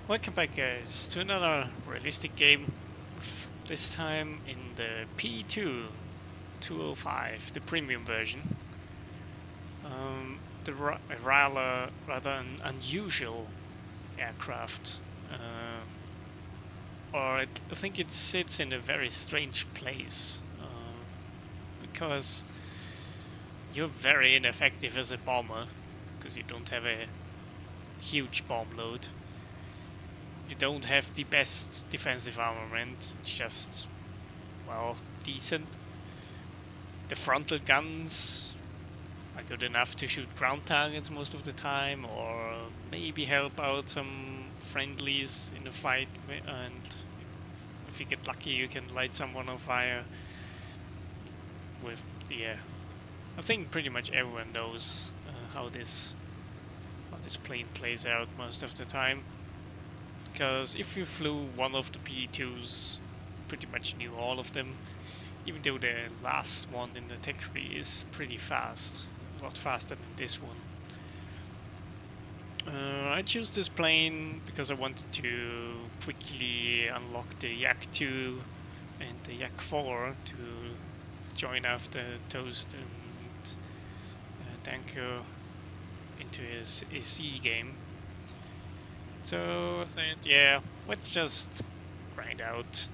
Welcome back, guys, to another realistic game. This time in the Pe-2-205, the premium version. A rather an unusual aircraft, I think it sits in a very strange place, because you're very ineffective as a bomber, because you don't have a huge bomb load. You don't have the best defensive armament, just, well, decent. The frontal guns are good enough to shoot ground targets most of the time, or maybe help out some friendlies in a fight, and if you get lucky you can light someone on fire with, yeah. I think pretty much everyone knows how this plane plays out most of the time. Because if you flew one of the Pe-2s, pretty much knew all of them, even though the last one in the tech tree is pretty fast, a lot faster than this one. I chose this plane because I wanted to quickly unlock the Yak 2 and the Yak 4 to join after Toast and Danko into his C game. So I said, yeah, let's just grind out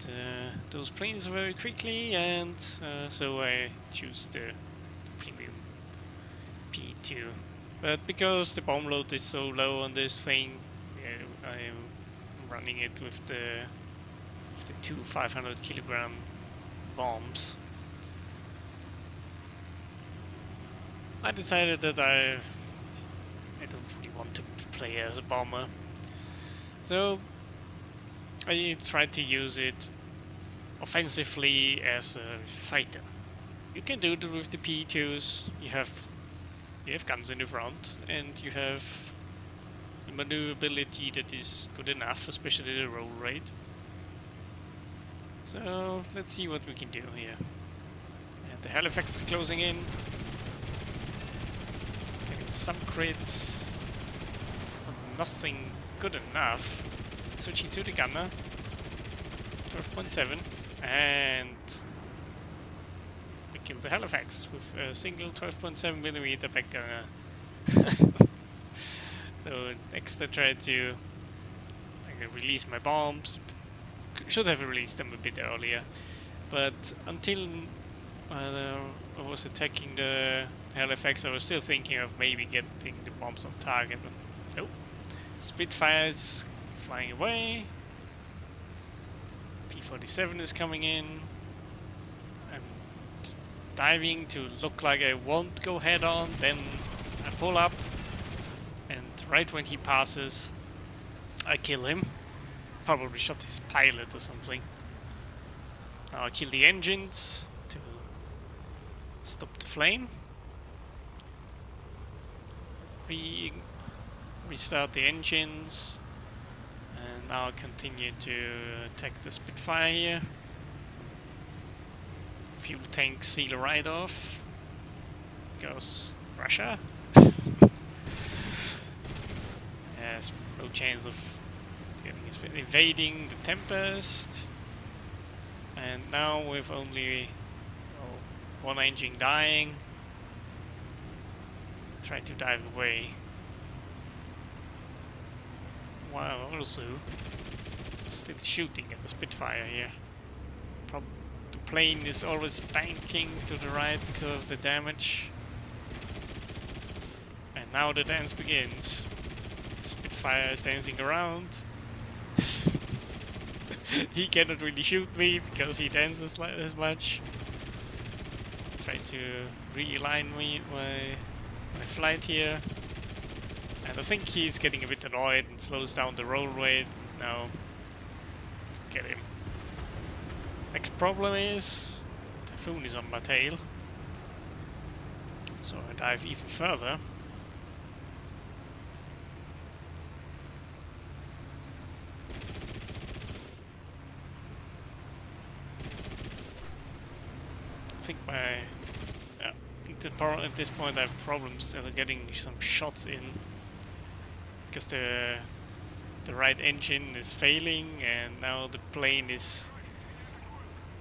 those planes very quickly, and so I choose the premium Pe-2. But because the bomb load is so low on this thing, yeah, I'm running it with the two 500 kilogram bombs. I decided that I don't really want to play as a bomber. So I tried to use it offensively as a fighter. You can do it with the Pe-2s. You have guns in the front, and you have the maneuverability that is good enough, especially the roll rate. So let's see what we can do here. And the Halifax is closing in. Getting some crits, but nothing good enough. Switching to the gunner. 12.7, and we killed the Halifax with a single 12.7mm back gunner. So next I tried to release my bombs. Should have released them a bit earlier, but until I was attacking the Halifax, I was still thinking of maybe getting the bombs on target, but nope. Spitfires flying away. P-47 is coming in. I'm diving to look like I won't go head on, then I pull up, and right when he passes, I kill him. Probably shot his pilot or something. Now I kill the engines to stop the flame. Restart the engines, and now continue to attack the Spitfire here. Fuel tank seal right off. Goes Russia. Yes, no chance of evading the Tempest. And now with only one engine dying, try to dive away. Wow, also still shooting at the Spitfire here. The plane is always banking to the right because of the damage. And now the dance begins. Spitfire is dancing around. He cannot really shoot me because he dances as much. Try to realign my flight here. And I think he's getting a bit annoyed and slows down the roll rate. Now, get him. Next problem is, Typhoon is on my tail. So I dive even further. I think at this point I have problems getting some shots in. Because the the right engine is failing, and now the plane is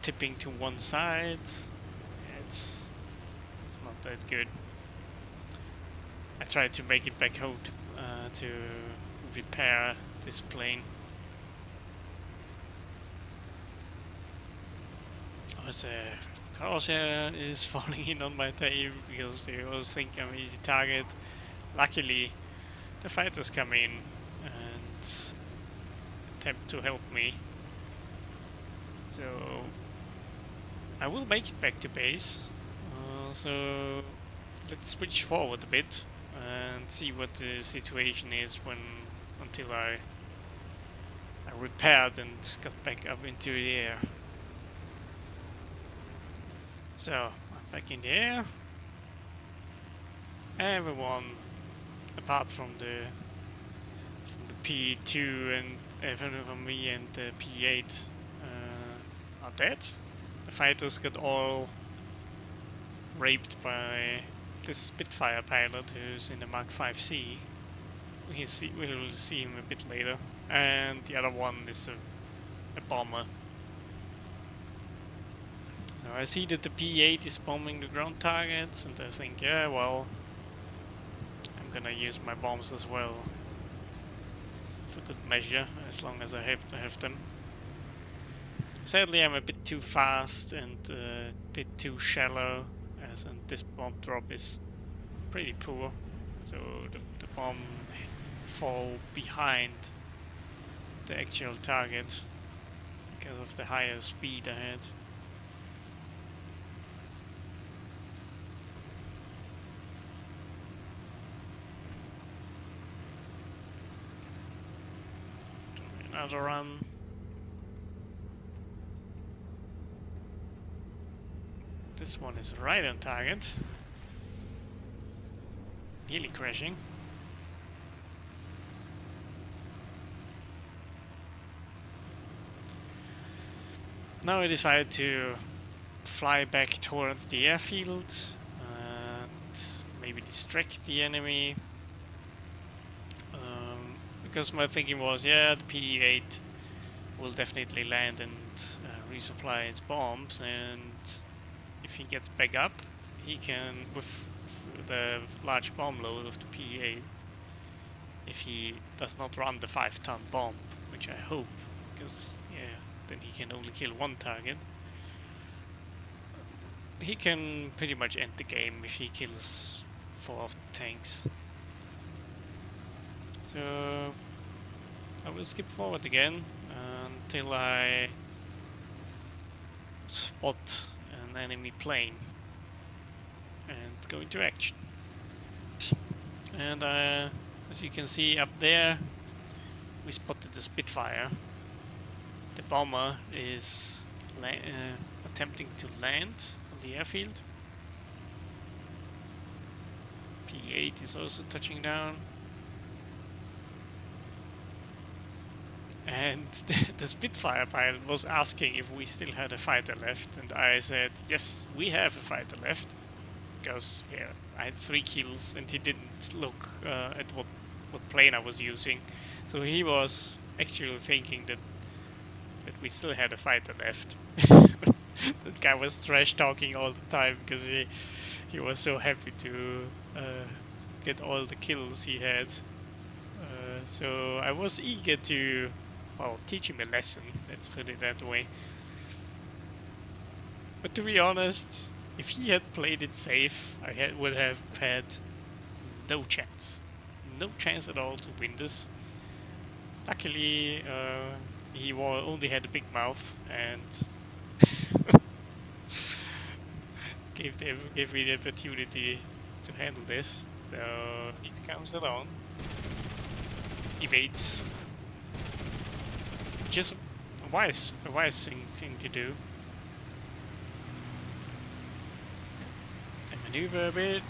tipping to one side. It's not that good. I tried to make it back home to repair this plane. Also, Croatia is falling in on my tail because they always think I'm an easy target. Luckily, the fighters come in and attempt to help me. So I will make it back to base. So let's switch forward a bit and see what the situation is until I repaired and got back up into the air. So I'm back in the air. Everyone, apart from the P2 and from me and the P8, are dead. The fighters got all raped by this Spitfire pilot who's in the Mark 5C. We'll see him a bit later. And the other one is a bomber. So I see that the P8 is bombing the ground targets, and I think, yeah, well, I'm gonna use my bombs as well for good measure, as long as I have them. Sadly, I'm a bit too fast and a bit too shallow, and this bomb drop is pretty poor, so the bomb fall behind the actual target because of the higher speed I had. Another run. This one is right on target. Nearly crashing. Now I decided to fly back towards the airfield and maybe distract the enemy. Because my thinking was, yeah, the P8 will definitely land and resupply its bombs, and if he gets back up, he can, with the large bomb load of the P8, if he does not run the 5-ton bomb, which I hope, because, yeah, then he can only kill one target. He can pretty much end the game if he kills 4 of the tanks. So I will skip forward again until I spot an enemy plane and go into action. And as you can see up there, we spotted the Spitfire. The bomber is attempting to land on the airfield. P8 is also touching down. And the Spitfire pilot was asking if we still had a fighter left, and I said, yes, we have a fighter left, because, yeah, I had 3 kills, and he didn't look at what plane I was using, so he was actually thinking that we still had a fighter left. That guy was trash talking all the time, because he was so happy to get all the kills he had. So I was eager to, well, teach him a lesson, let's put it that way. But to be honest, if he had played it safe, I would have had no chance. No chance at all to win this. Luckily, he only had a big mouth and gave me the opportunity to handle this. So he comes along, evades. Just a wise thing to do. And maneuver a bit.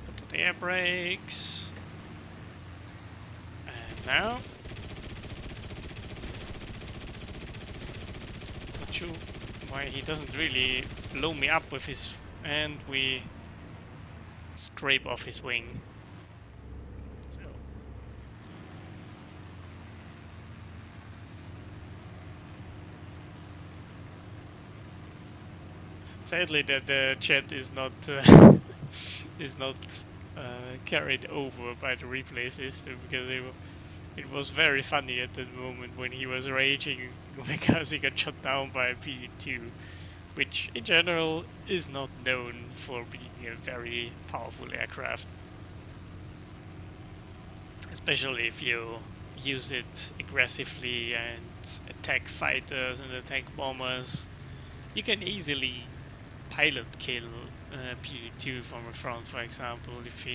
Put on the air brakes. And now. Not sure why he doesn't really blow me up with his, and we scrape off his wing. So Sadly, that the chat is not is not carried over by the replay system, because it was very funny at that moment when he was raging because he got shot down by a Pe-2, which in general is not known for being a very powerful aircraft, especially if you use it aggressively and attack fighters and attack bombers. You can easily pilot kill Pe-2 from the front, for example, if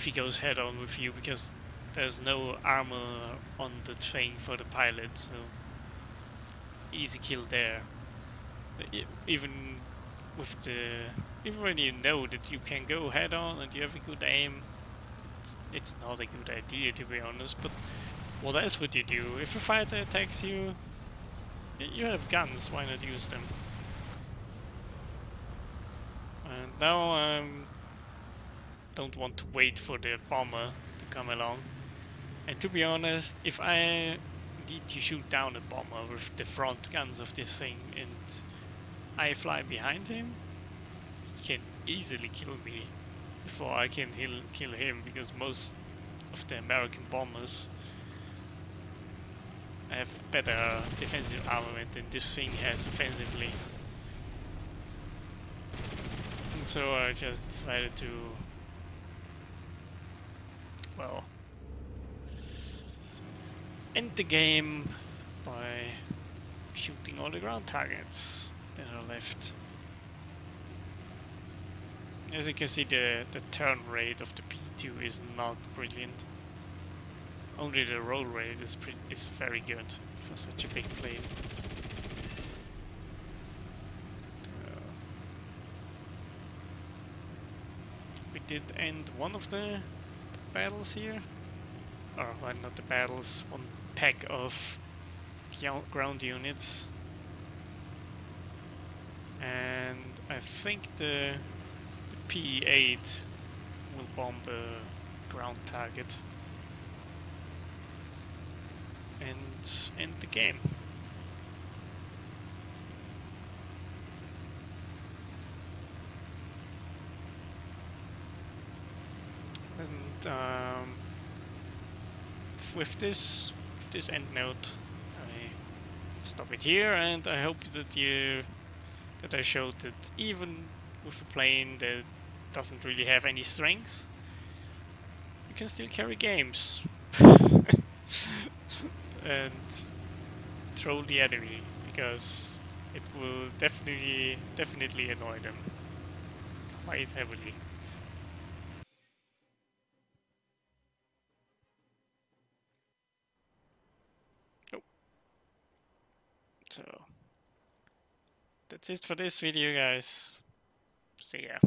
he goes head on with you, because there's no armor on the thing for the pilot, so easy kill there. Even with the even when you know that you can go head on and you have a good aim, it's not a good idea, to be honest. But what else would you do if a fighter attacks you? You have guns, why not use them? And now I don't want to wait for the bomber to come along. And to be honest, if I need to shoot down a bomber with the front guns of this thing and I fly behind him, he can easily kill me before I can kill him, because most of the American bombers have better defensive armament than this thing has offensively. And so I just decided to, well, end the game by shooting all the ground targets that are left. As you can see, the turn rate of the Pe-2 is not brilliant. Only the roll rate is very good for such a big plane. We did end one of the battles here, or well, not the battles, one pack of ground units, and I think the Pe-8 will bomb a ground target and end the game. And with this end note, I stop it here, and I hope that I showed that even with a plane that doesn't really have any strengths, you can still carry games and troll the enemy, because it will definitely annoy them quite heavily. Oh. So that's it for this video, guys. See ya.